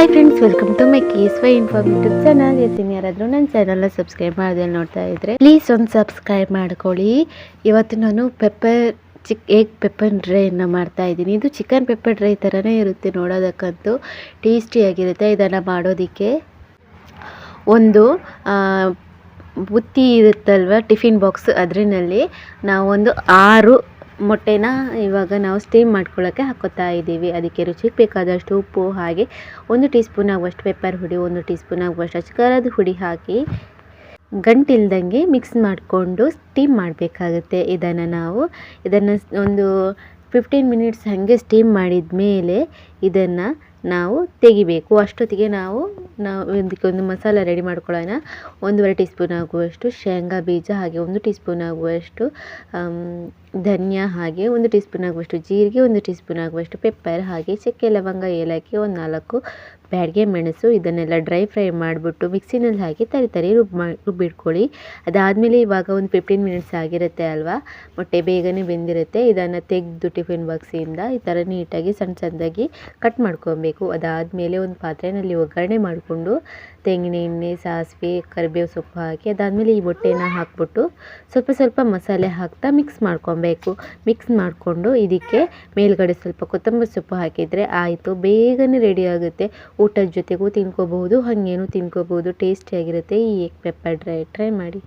Hi friends, welcome to my KSY informative channel. ಇವತ್ತಿನ ಯಾರಾದರೂ ನನ್ನ ಚಾನಲ್ನ ಸಬ್ಸ್ಕ್ರೈಬ್ ಮಾಡದೆ ನೋಡ್ತಾ ಇದ್ದರೆ ಪ್ಲೀಸ್ ಒಂದು ಸಬ್ಸ್ಕ್ರೈಬ್ ಮಾಡ್ಕೊಳ್ಳಿ. ಇವತ್ತು ನಾನು ಎಗ್ ಪೆಪ್ಪರ್ ಡ್ರೈನ ಮಾಡ್ತಾ ಇದ್ದೀನಿ. ಇದು ಚಿಕನ್ ಪೆಪ್ಪರ್ ಡ್ರೈ ಥರನೇ ಇರುತ್ತೆ, ನೋಡೋದಕ್ಕಂತೂ ಟೇಸ್ಟಿಯಾಗಿರುತ್ತೆ. ಇದನ್ನು ಮಾಡೋದಕ್ಕೆ ಒಂದು ಬುತ್ತಿ ಇರುತ್ತಲ್ವ, ಟಿಫಿನ್ ಬಾಕ್ಸ್, ಅದರಲ್ಲಿ ನಾವೊಂದು 6 ಮೊಟ್ಟೆನ ಇವಾಗ ನಾವು ಸ್ಟೀಮ್ ಮಾಡ್ಕೊಳ್ಳೋಕ್ಕೆ ಹಾಕೋತಾ ಇದ್ದೀವಿ. ಅದಕ್ಕೆ ರುಚಿಗೆ ಬೇಕಾದಷ್ಟು ಉಪ್ಪು, ಹಾಗೆ 1 ಟೀ ಸ್ಪೂನ್ ಆಗುವಷ್ಟು ಪೆಪ್ಪರ್ ಹುಡಿ, 1 ಟೀ ಸ್ಪೂನ್ ಆಗುವಷ್ಟು ಅಚ್ಕಾರದ ಹುಡಿ ಹಾಕಿ ಗಂಟಿಲ್ದಂಗೆ ಮಿಕ್ಸ್ ಮಾಡಿಕೊಂಡು ಸ್ಟೀಮ್ ಮಾಡಬೇಕಾಗುತ್ತೆ. ಇದನ್ನು ಒಂದು 15 ಮಿನಿಟ್ಸ್ ಹಾಗೆ ಸ್ಟೀಮ್ ಮಾಡಿದ ಮೇಲೆ ಇದನ್ನು ನಾವು ತೆಗಿಬೇಕು. ಅಷ್ಟೊತ್ತಿಗೆ ನಾವು ಇದಕ್ಕೊಂದು ಮಸಾಲ ರೆಡಿ ಮಾಡ್ಕೊಳ್ಳೋಣ. 1.5 ಟೀ ಸ್ಪೂನ್ ಆಗುವಷ್ಟು ಶೇಂಗಾ ಬೀಜ, ಹಾಗೆ 1 ಟೀ ಸ್ಪೂನ್ ಆಗುವಷ್ಟು ಧನಿಯಾ, ಹಾಗೆ 1 ಟೀ ಸ್ಪೂನ್ ಆಗುವಷ್ಟು ಜೀರಿಗೆ, 1 ಟೀ ಸ್ಪೂನ್ ಆಗುವಷ್ಟು ಪೆಪ್ಪರ್, ಹಾಗೆ ಚಕ್ಕೆ, ಲವಂಗ, ಏಲಕ್ಕಿ, 4 ಬ್ಯಾಡಗೆ ಮೆಣಸು. ಇದನ್ನೆಲ್ಲ ಡ್ರೈ ಫ್ರೈ ಮಾಡಿಬಿಟ್ಟು ಮಿಕ್ಸಿನಲ್ಲಿ ಹಾಕಿ ತರಿ ರುಬ್ಬಿಟ್ಕೊಳ್ಳಿ. ಅದಾದಮೇಲೆ ಇವಾಗ ಒಂದು 15 ಮಿನಿಟ್ಸ್ ಆಗಿರುತ್ತೆ ಅಲ್ವಾ, ಮೊಟ್ಟೆ ಬೇಗನೆ ಬೆಂದಿರುತ್ತೆ. ಇದನ್ನು ತೆಗೆದು ಟಿಫಿನ್ ಬಾಕ್ಸಿಂದ ಈ ಥರ ನೀಟಾಗಿ ಸಣ್ಣದಾಗಿ ಕಟ್ ಮಾಡ್ಕೊಬೇಕು. ಅದಾದಮೇಲೆ ಒಂದು ಪಾತ್ರೆಯಲ್ಲಿ ಒಗ್ಗರಣೆ ಮಾಡಿಕೊಂಡು ತೆಂಗಿನ ಎಣ್ಣೆ, ಸಾಸಿವೆ, ಕರಿಬೇವು ಸೊಪ್ಪು ಹಾಕಿ ಅದಾದಮೇಲೆ ಈ ಮೊಟ್ಟೆನ ಹಾಕ್ಬಿಟ್ಟು ಸ್ವಲ್ಪ ಮಸಾಲೆ ಹಾಕ್ತಾ ಮಿಕ್ಸ್ ಮಾಡ್ಕೊಬೇಕು. ಮಿಕ್ಸ್ ಮಾಡಿಕೊಂಡು ಇದಕ್ಕೆ ಮೇಲ್ಗಡೆ ಸ್ವಲ್ಪ ಕೊತ್ತಂಬರಿ ಸೊಪ್ಪು ಹಾಕಿದರೆ ಆಯಿತು, ಬೇಗನೆ ರೆಡಿ ಆಗುತ್ತೆ. ಊಟದ ಜೊತೆಗೂ ತಿನ್ಕೋಬಹುದು, ಹಾಗೇನು ತಿನ್ಕೋಬಹುದು. ಟೇಸ್ಟಿಯಾಗಿರುತ್ತೆ ಈ ಎಗ್ ಪೆಪ್ಪರ್ ಡ್ರೈ. ಟ್ರೈ ಮಾಡಿ.